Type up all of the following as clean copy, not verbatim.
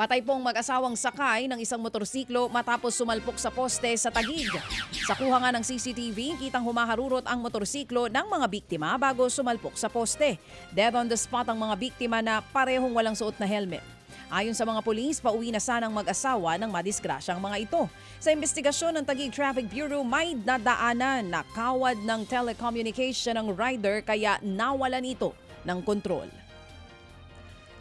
Patay pong mag-asawang sakay ng isang motorsiklo matapos sumalpok sa poste sa Taguig. Sa kuha nga ng CCTV, kitang humaharurot ang motorsiklo ng mga biktima bago sumalpok sa poste. Dead on the spot ang mga biktima na parehong walang suot na helmet. Ayon sa mga pulis, pauwi na sanang mag-asawa ng madisgrasyang mga ito. Sa investigasyon ng Taguig Traffic Bureau, may nadaanan na kawad ng telecommunication ng rider kaya nawalan ito ng kontrol.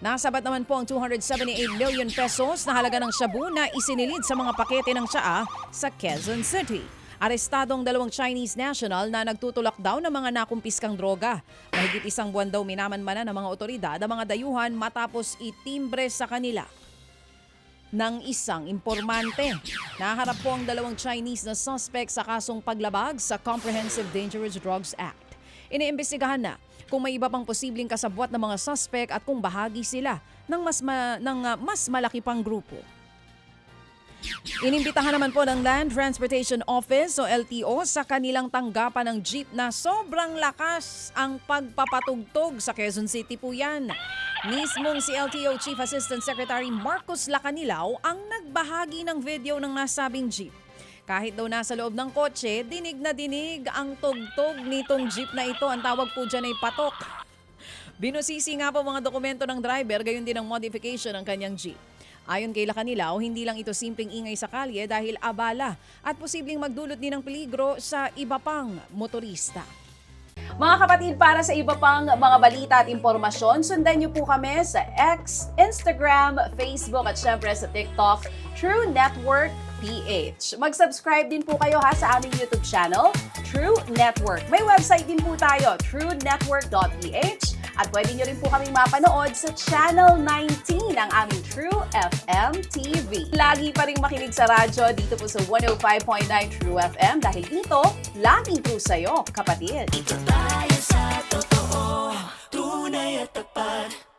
Nasabat naman po ang 278 million pesos na halaga ng shabu na isinilid sa mga pakete ng tsaa sa Quezon City. Arestadong dalawang Chinese national na nagtutulak daw ng mga nakumpiskang droga. Mahigit isang buwan daw minamanmanan ng mga otoridad ang mga dayuhan matapos itimbre sa kanila ng isang impormante. Naharap po ang dalawang Chinese na suspect sa kasong paglabag sa Comprehensive Dangerous Drugs Act. Iniimbestigahan na kung may iba pang posibleng kasabwat ng mga suspect at kung bahagi sila ng mas malaki pang grupo. Inimbitahan naman po ng Land Transportation Office o LTO sa kanilang tanggapan ng jeep na sobrang lakas ang pagpapatugtog sa Quezon City po yan. Mismong si LTO Chief Assistant Secretary Marcos Lacanilao ang nagbahagi ng video ng nasabing jeep. Kahit daw nasa loob ng kotse, dinig na dinig ang tugtog nitong jeep na ito. Ang tawag po dyan ay patok. Binusisi nga po mga dokumento ng driver, gayon din ang modification ng kanyang jeep. Ayon kay Lacanilao, hindi lang ito simpleng ingay sa kalye dahil abala at posibleng magdulot din ng peligro sa iba pang motorista. Mga kapatid, para sa iba pang mga balita at impormasyon, sundan niyo po kami sa X, Instagram, Facebook at syempre sa TikTok, True Network PH. Mag-subscribe din po kayo sa aming YouTube channel, True Network. May website din po tayo, truenetwork.ph. At pwede nyo rin po kaming mapanood sa Channel 19 ng aming True FM TV. Lagi pa rin makinig sa radyo dito po sa 105.9 True FM dahil dito, laging true sa'yo, kapatid.